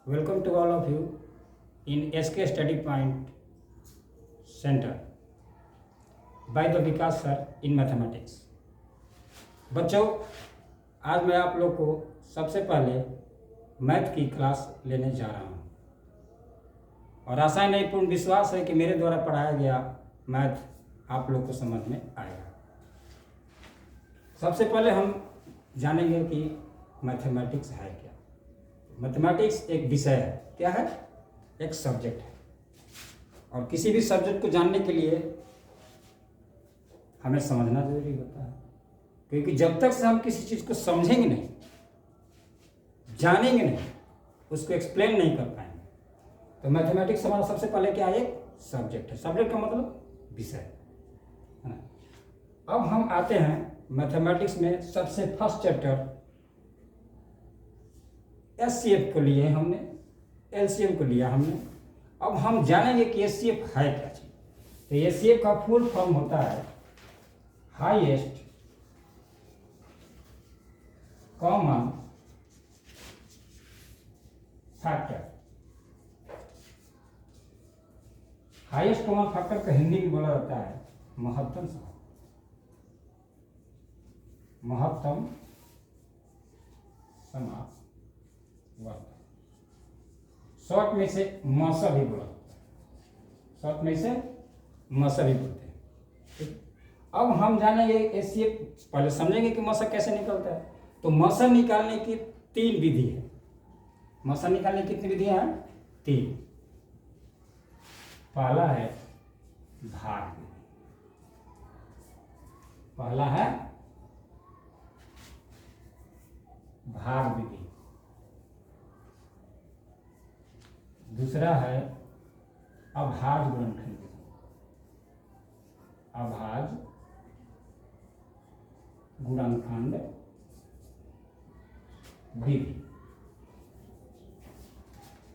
Welcome to all of you in SK Study Point Center by the Vikas sir in mathematics. बच्चों, आज मैं आप लोग को सबसे पहले मैथ की क्लास लेने जा रहा हूँ और आशा है नहीं पूर्ण विश्वास है कि मेरे द्वारा पढ़ाया गया मैथ आप लोग को समझ में आएगा। सबसे पहले हम जानेंगे कि मैथमेटिक्स है क्या। मैथमेटिक्स एक विषय है। क्या है? एक सब्जेक्ट है। और किसी भी सब्जेक्ट को जानने के लिए हमें समझना जरूरी होता है, क्योंकि जब तक से हम किसी चीज़ को समझेंगे नहीं, जानेंगे नहीं, उसको एक्सप्लेन नहीं कर पाएंगे। तो मैथमेटिक्स हमारा सबसे पहले क्या है? एक सब्जेक्ट है। सब्जेक्ट का मतलब विषय है ना। अब हम आते हैं मैथमेटिक्स में सबसे फर्स्ट चैप्टर एचसीएफ को लिए हमने, एलसीएम को लिया हमने। अब हम जानेंगे कि एचसीएफ है क्या चीज। तो एचसीएफ का फुल फॉर्म होता है highest common factor. Highest common factor को हिंदी में बोला जाता है महत्तम सहग। महत्तम समावर्त, शॉर्ट में से मसा भी बोला जाता है। शॉर्ट में से मसा भी बोलते हैं। ठीक। अब हम जानेंगे एचसीएफ, पहले समझेंगे कि मसा कैसे निकलता है। तो मसा निकालने की 3 विधि है। मसा निकालने की कितनी विधियां हैं? 3। पहला है भाग विधि। पहला है भाग विधि। दूसरा है अभाज्य गुणनखंड विधि। अभाज्य गुणनखंड विधि।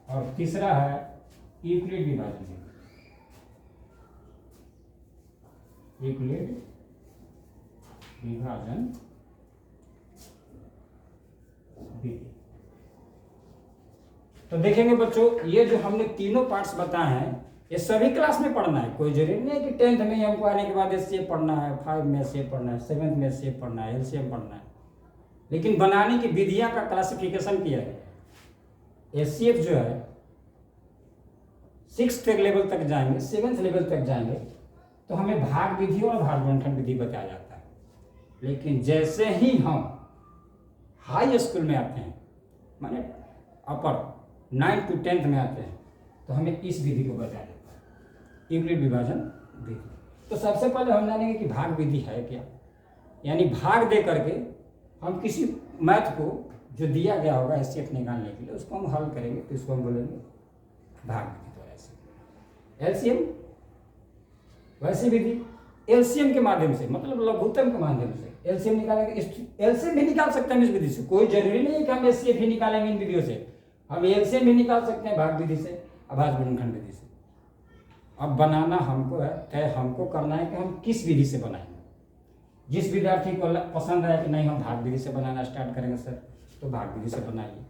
और तीसरा है यूक्लिड विभाजन विधि। यूक्लिड विभाजन विधि। तो देखेंगे बच्चों, ये जो हमने तीनों पार्ट्स बताए हैं, ये सभी क्लास में पढ़ना है। कोई जरूरी नहीं है कि 10th में ही हमको आने के बाद एचसीएफ पढ़ना है, 5 में एचसीएफ पढ़ना है, 7th में एचसीएफ पढ़ना है, एलसीएम पढ़ना है। लेकिन बनाने की विधियां का क्लासिफिकेशन किया है। एचसीएफ जो है 6th लेवल तक जाएंगे, 7th लेवल तक जाएंगे तो हमें भाग विधि और भाग गुणनखंड विधि बताया जाता है। लेकिन जैसे ही हम हाई स्कूल में आते हैं, माने अपर 9th to 10th में आते हैं, तो हमें इस विधि को बताया जाता है, यूक्लिड विभाजन विधि। तो सबसे पहले हम जानेंगे कि भाग विधि है क्या। यानी भाग दे करके हम किसी मैथ को जो दिया गया होगा एचसीएफ निकालने के लिए, उसको हम हल करेंगे, तो इसको हम बोलेंगे भाग विधि। तो ऐसे एलसीएम वैसी विधि, एलसीएम के माध्यम से, मतलब लघुत्तम के माध्यम से एलसीएम निकालेंगे। एलसीएम भी निकाल सकते हैं इस विधि से। कोई जरूरी नहीं है कि हम एचसीएफ ही निकालेंगे इन विधियों से। हम एलसीएम भी निकाल सकते हैं भाग विधि से, अभाज्य गुणनखंड विधि से। अब बनाना हमको है, तय हमको करना है कि हम किस विधि से बनाएंगे। जिस विद्यार्थी को पसंद है कि नहीं हम भाग विधि से बनाना स्टार्ट करेंगे सर, तो भाग विधि से बनाइए।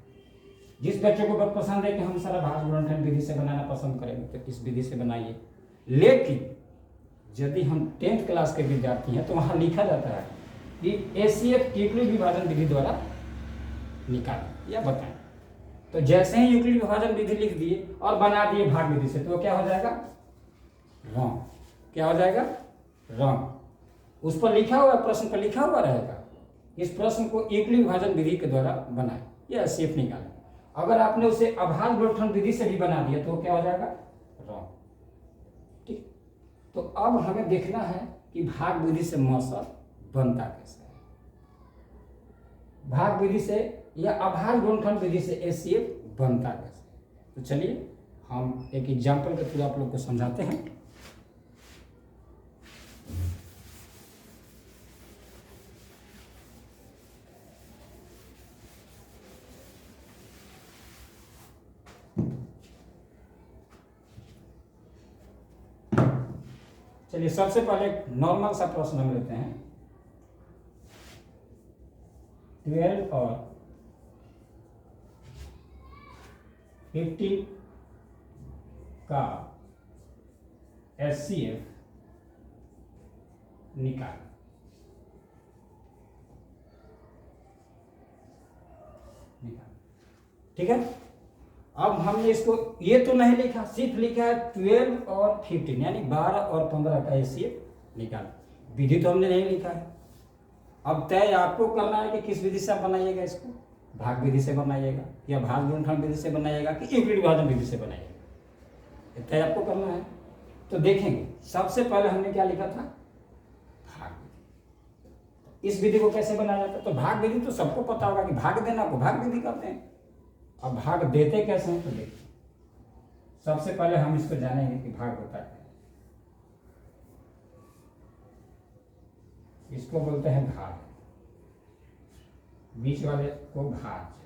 जिस बच्चों को पसंद है कि हम सर अभाज्य गुणनखंड विधि से बनाना पसंद करेंगे, तो इस विधि से बनाइए। लेकिन यदि हम 10th क्लास के विद्यार्थी हैं तो वहाँ लिखा जाता है कि एचसीएफ यूक्लिड विभाजन विधि द्वारा निकालें या बताएं। तो जैसे ही यूक्लिड विभाजन विधि लिख दिए और बना दिए भाग विधि से, तो क्या हो जाएगा? रॉन्ग। क्या हो जाएगा? रॉन्ग। उस पर लिखा हुआ, प्रश्न पर लिखा हुआ रहेगा इस प्रश्न को यूक्लिड विभाजन विधि के द्वारा बनाए या एचसीएफ निकालें। अगर आपने उसे अभाज्य गुणनखंड विधि से भी बना दिया तो क्या हो जाएगा? रॉन्ग। ठीक। तो अब हमें देखना है कि भाग विधि से मौसा बनता कैसे है, भाग विधि से या अभाज्य गुणनखंड विधि से एचसीएफ बनता कैसे। तो चलिए हम एक एग्जाम्पल के थ्रू आप लोग को समझाते हैं। चलिए सबसे पहले नॉर्मल सा प्रश्न हम लेते हैं। 12 और 15 का HCF निकाल। ठीक है, अब हमने इसको ये तो नहीं लिखा, सिर्फ लिखा है 12 और 15 यानी 12 और 15 का HCF निकाल। विधि तो हमने नहीं लिखा है। अब तय आपको करना है कि किस विधि से आप बनाइएगा इसको, भाग विधि से बनाइएगा या भाग गुणनखंड विधि से बनाइएगा कि यूक्लिड विभाजन विधि से बनाइएगा, ये तय आपको करना है। तो देखेंगे सबसे पहले हमने क्या लिखा था, भाग विधि। इस विधि को कैसे बनाया जाता है, तो भाग विधि तो सबको पता होगा कि भाग देना को भाग विधि कहते हैं। अब भाग देते कैसे हैं तो देखिए, सबसे पहले हम इसको जानेंगे कि भाग होता है, इसको बोलते हैं भाग, बीच वाले को भाज्य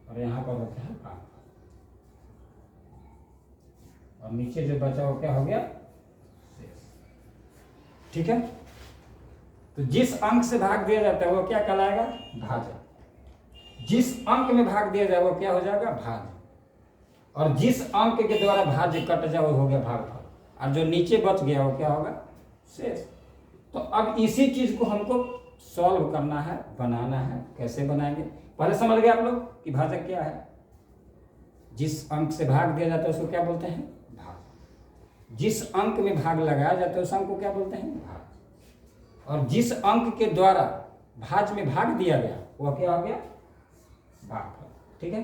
और यहां पर होता है भाग, और नीचे जो बचा वो क्या हो गया, शेष। ठीक है, तो जिस अंक से भाग दिया जाता है वो क्या कहलाएगा, भाजक। जिस अंक में भाग दिया जाए वो क्या हो जाएगा, भाज्य। और जिस अंक के द्वारा भाज्य कट जाए वो हो गया भागफल, और जो नीचे बच गया वो क्या होगा, शेष। तो अब इसी चीज को हमको सॉल्व करना है, बनाना है। कैसे बनाएंगे, पहले समझ गए आप लोग कि भाजक क्या है। जिस अंक से भाग दिया जाता है उसको क्या बोलते हैं, भाग। जिस अंक में भाग लगाया जाता है उस अंक को क्या बोलते हैं, भाग। और जिस अंक के द्वारा भाज्य में भाग दिया गया वह क्या हो गया, भागफल। ठीक है,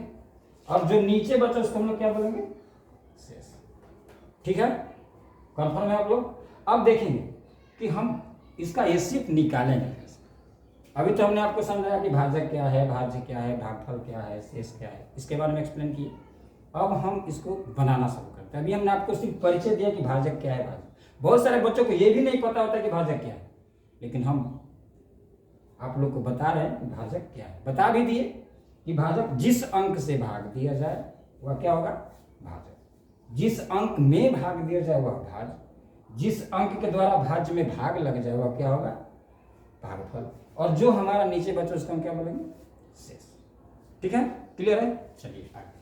अब जो नीचे बचा उसको हम लोग क्या बोलेंगे, शेष। ठीक है, कंफर्म है आप लोग। अब देखेंगे कि हम इसका HCF निकालेंगे कैसे। अभी तो हमने आपको समझाया कि भाजक क्या है, भाज्य क्या है, भागफल क्या है, शेष क्या है, इसके बारे में एक्सप्लेन किए। अब हम इसको बनाना शुरू करते हैं। अभी हमने आपको सिर्फ परिचय दिया कि भाजक क्या है, भाजक। बहुत सारे बच्चों को ये भी नहीं पता होता कि भाजक क्या है, लेकिन हम आप लोग को बता रहे हैं कि भाजक क्या है। बता भी दिए कि भाजक जिस अंक से भाग दिया जाए वह क्या होगा, भाजक। जिस अंक में भाग दिया जाए वह भाज्य। जिस अंक के द्वारा भाज्य में भाग लग जाए वह क्या होगा, भागफल। और जो हमारा नीचे बचा उसको हम क्या बोलेंगे, शेष। ठीक है, क्लियर है। चलिए आगे।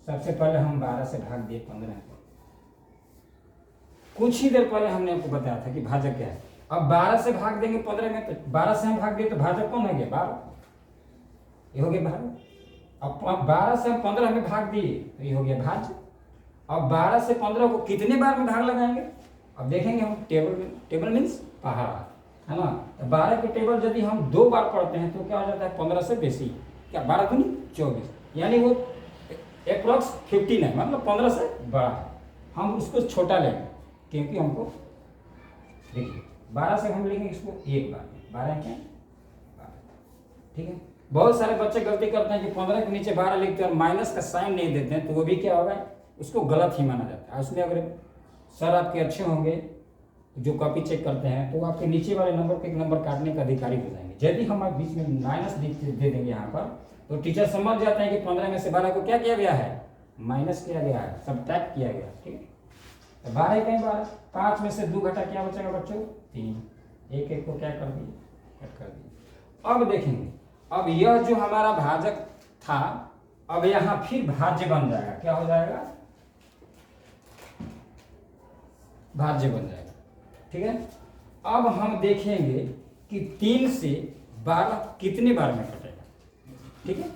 सबसे पहले हम 12 से भाग दिए 15 को। कुछ ही देर पहले हमने आपको बताया था कि भाजक क्या है। अब 12 से भाग देंगे 15 में, तो 12 से हम भाग दिए तो भाजक कौन हो गया, 12, ये हो गया भाजक। अब 12 से हम 15 में भाग दिए तो ये हो गया भाज्य। अब 12 से 15 को कितने बार में भाग लगाएंगे, अब देखेंगे हम टेबल में। टेबल मीन्स पहाड़, है ना। तो 12 के टेबल यदि हम 2 बार पढ़ते हैं तो क्या हो जाता है, 15 से बेसी, क्या 12 दूनी 24, यानी वो अप्रॉक्स 15 है, मतलब 15 से बड़ा है। हम उसको छोटा लेंगे क्योंकि हमको देखिए 12 से हम लेंगे इसको एक बार में, 12 क्या 12। ठीक है, बहुत सारे बच्चे गलती करते हैं कि 15 के नीचे 12 लिखते हैं और माइनस का साइन नहीं देते हैं, तो वो भी क्या होगा, उसको गलत ही माना जाता है। उसमें अगर सर आपके अच्छे होंगे जो कॉपी चेक करते हैं तो आपके नीचे वाले नंबर के एक नंबर काटने का अधिकारी हो जाएंगे। यदि हम बीच में माइनस दे देंगे यहाँ पर तो टीचर समझ जाते हैं कि 15 में से 12 को क्या किया गया है, माइनस किया गया है, सब्ट्रैक्ट किया गया। ठीक है, तो 12 कहीं 12, 5 में से 2 घटा क्या बचेगा बच्चों, 3, एक एक को क्या कर दिए, कट कर दिए। अब देखेंगे, अब यह जो हमारा भाजक था अब यहाँ फिर भाज्य बन जाएगा, क्या हो जाएगा, भाज्य बन जाएगा। ठीक है, अब हम देखेंगे कि 3 से 12 कितने बार में कटेगा। ठीक है,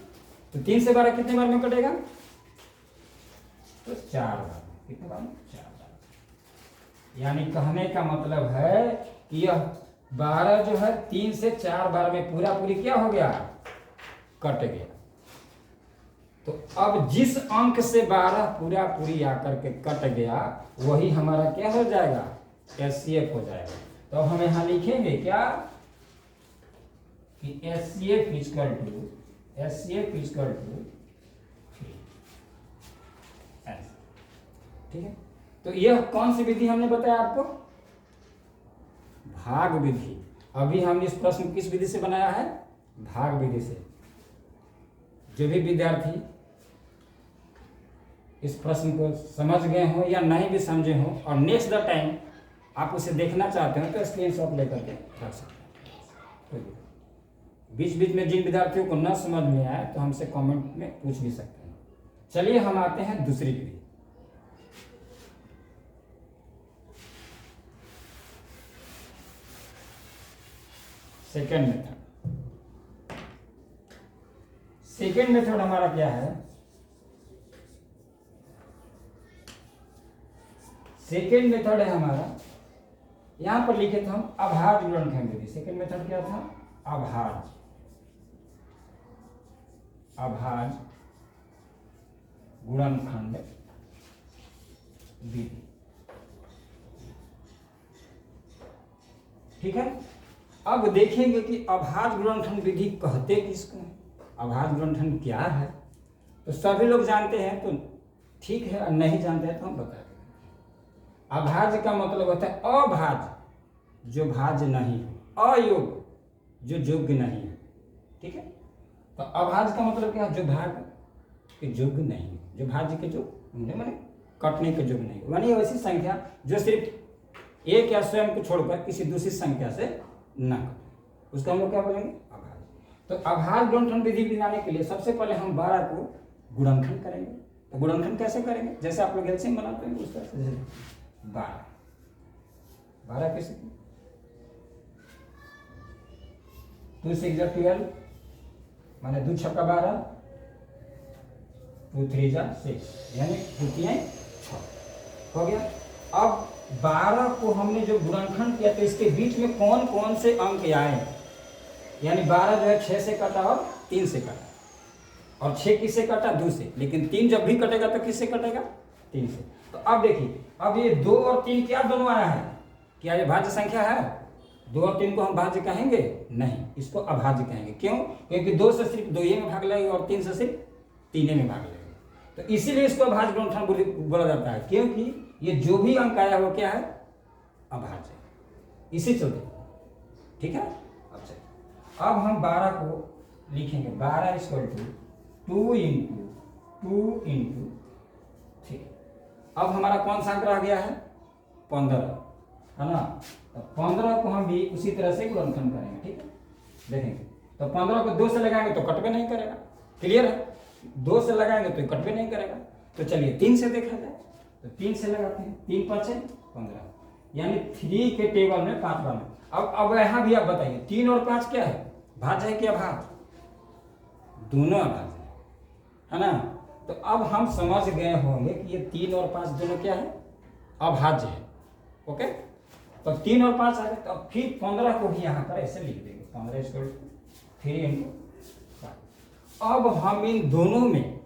तो 3 से 12 कितने बार में कटेगा, तो 4 बार में। कितने बार में, 4 बार। यानी कहने का मतलब है कि यह 12 जो है 3 से 4 बार में पूरा पूरी क्या हो गया, कट गया। तो अब जिस अंक से 12 पूरा पूरी आकर के कट गया वही हमारा क्या हो जाएगा, HCF हो जाएगा। तो अब हम यहां लिखेंगे क्या कि HCF इक्वल टू ठीक है, तो यह कौन सी विधि हमने बताया आपको, भाग विधि। अभी हमने इस प्रश्न किस विधि से बनाया है, भाग विधि से। जो भी विद्यार्थी इस प्रश्न को समझ गए हो या नहीं भी समझे हो और नेक्स्ट द टाइम आप उसे देखना चाहते हो तो स्क्रीनशॉट लेकर के रख सकते हैं। बीच बीच में जिन विद्यार्थियों को न समझ में आए तो हमसे कमेंट में पूछ भी सकते हैं। चलिए हम आते हैं दूसरी विधि। Second method. सेकेंड मेथड हमारा क्या है? सेकेंड मेथड है हमारा, यहां पर लिखे थे हम अभाज्य गुणनखंड विधि। सेकेंड मेथड क्या था? अभाज्य गुणनखंड विधि। ठीक है, अब देखेंगे कि अभाज्य गुणनखंड विधि कहते किसको हैं, अभाज्य गुणनखंड क्या है। तो सभी लोग जानते हैं तो ठीक है, और नहीं जानते हैं तो हम बता देंगे। अभाज्य का मतलब होता है अभाज्य, जो भाज्य नहीं है, अयोग्य, जो योग्य नहीं है। ठीक है, तो अभाज्य का मतलब क्या है? जो भाज्य के योग्य नहीं है, जो भाज्य के जो माने कटने के योग्य नहीं, मानी वैसी संख्या जो सिर्फ एक या स्वयं को छोड़कर किसी दूसरी संख्या से न कटे, उसका हम लोग क्या बोलेंगे? अभाज्य। तो अभाज्य गुणनखंड विधि बनाने के लिए सबसे पहले हम 12 को गुणनखंड करेंगे। तो गुणनखंड कैसे करेंगे? जैसे आप लोग एलसीएम बनाते हैं उस तरह से 12 कैसे? 2 6 12 माने 2 छक्का 12, 2 3 6, यानी 2 3 6 हो गया। अब 12 को हमने जो गुणनखंड किया तो इसके बीच में कौन कौन से अंक आए, यानी 12 जो है 6 से कटा और 3 से कटा, और 6 किससे कटा? 2 से, लेकिन 3 जब भी कटेगा तो किससे कटेगा? 3 से। तो अब देखिए, अब ये 2 और 3 क्या दोनों आया है? क्या ये भाज्य संख्या है? 2 और 3 को हम भाज्य कहेंगे? नहीं, इसको अभाज्य कहेंगे। क्यों? क्योंकि 2 से सिर्फ 2 ही में भाग लगेगा और 3 से सिर्फ 3 में भाग लगेगा। तो इसीलिए इसको अभाज्य गुणनखंड बोला जाता है, क्योंकि ये जो भी अंक आया वो क्या है? अभाज्य, इसी चलते। ठीक है, अब हम 12 को लिखेंगे 12 = 2 × 2 × 3। अब हमारा कौन सा अंक रह गया है? 15, है ना। तो 15 को हम भी उसी तरह से गुणनखंड करेंगे। ठीक है, देखेंगे तो 15 को 2 से लगाएंगे तो कटवे नहीं करेगा। क्लियर है? 2 से लगाएंगे तो कटवे नहीं करेगा। तो चलिए 3 से देखा जाए, तो 3 से लगाते हैं। 3 5 15, यानी 3 के टेबल में 5 बार में। अब यहाँ भी आप बताइए 3 और 5 क्या है? भाज्य है कि अभाज्य? दोनों अभाज्य है ना। तो अब हम समझ गए होंगे कि ये 3 और 5 दोनों क्या है? अभाज्य है। ओके, तो 3 और 5 आ गए। तो फिर 15 को भी यहाँ पर ऐसे लिख देंगे 15 = 3 × 5। अब हम इन दोनों में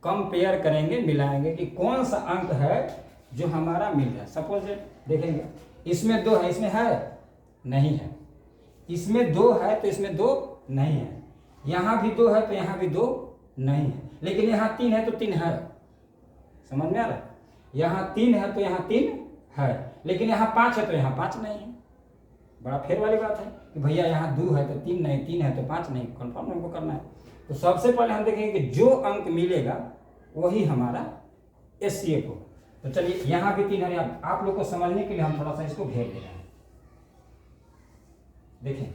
कंपेयर करेंगे, मिलाएंगे कि कौन सा अंक है जो हमारा मिल जाए। सपोज देखेंगे इसमें 2 है, इसमें है नहीं है, इसमें 2 है तो इसमें 2 नहीं है, यहाँ भी 2 है तो यहाँ भी 2 नहीं है, लेकिन यहाँ 3 है तो 3 है। समझ में आ रहा है? यहाँ 3 है तो यहाँ 3 है, लेकिन यहाँ 5 है तो यहाँ 5 नहीं है। बड़ा फेर वाली बात है कि भैया यहाँ 2 है तो 3 नहीं, 3 है तो 5 नहीं, कंफर्म हमको करना है। तो सबसे पहले हम देखेंगे कि जो अंक मिलेगा वही हमारा एचसीएफ हो। तो चलिए यहाँ भी 3 है, आप लोग को समझने के लिए हम थोड़ा सा इसको घेर दे रहे हैं। देखें,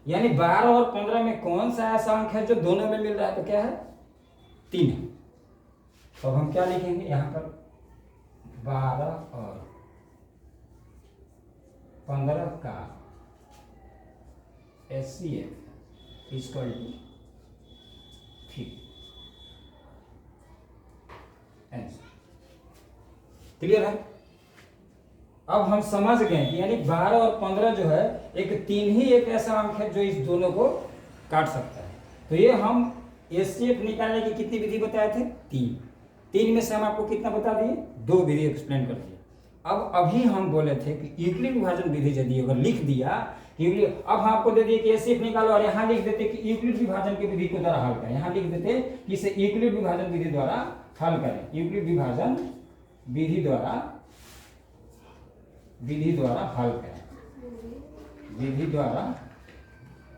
यानी 12 और 15 में कौन सा ऐसा अंक है जो दोनों में मिल रहा है? तो क्या है? 3 है। तो हम क्या लिखेंगे यहाँ पर? 12 और 15 का HCF = 3। क्लियर है? अब हम समझ गए कि यानी 12 और 15 जो है एक 3 ही एक ऐसा अंक है जो इस दोनों को काट सकता है। तो ये हम एचसीएफ निकालने की कितनी विधि बताए थे? 3 में से हम आपको कितना बता दिए? 2 विधि एक्सप्लेन कर दिए। अब अभी हम बोले थे कि यूक्लिड विभाजन विधि यदि अगर लिख दिया कि अब हम आपको दे दिए कि एचसीएफ निकालो और यहाँ लिख देते कि यूक्लिड विभाजन की विधि को द्वारा हल करें। यहाँ लिख देते कि इसे यूक्लिड विभाजन विधि द्वारा हल करें। यूक्लिड विभाजन विधि द्वारा हल करें, विधि द्वारा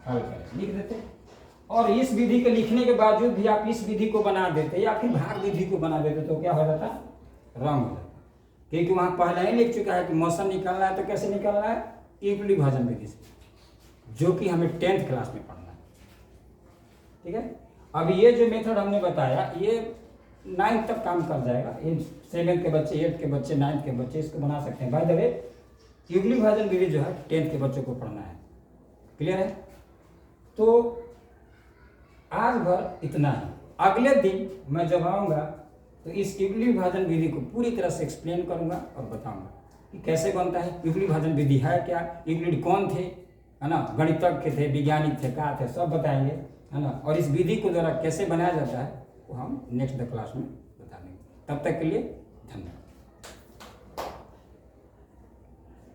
हल करें लिख देते। और इस विधि के लिखने के बावजूद भी आप इस विधि को बना देते या फिर भाग विधि को बना देते तो क्या हो जाता? रंग हो जाता। क्योंकि वहाँ पहले ही लिख चुका है कि मोशन निकालना है तो कैसे निकालना है, युगली भाजन विधि से, जो कि हमें 10th क्लास में पढ़ना है। ठीक है, अब ये जो मेथड हमने बताया ये 9th तक काम कर जाएगा। इन 7th के बच्चे, 8th के बच्चे, 9th के बच्चे इसको बना सकते हैं। बाय द वे युगली भाजन विधि जो है 10th के बच्चों को पढ़ना है। क्लियर है? तो आज भर इतना ही। अगले दिन मैं जब आऊँगा तो इस युगली विभाजन विधि को पूरी तरह से एक्सप्लेन करूँगा और बताऊँगा कि कैसे बनता है, युगली विभाजन विधि है क्या, यूक्लिड कौन थे, है ना, गणितज्ञ थे, वैज्ञानिक थे, क्या थे, सब बताएंगे, है ना। और इस विधि को द्वारा कैसे बनाया जाता है वो हम नेक्स्ट क्लास में बता देंगे। तब तक के लिए धन्यवाद।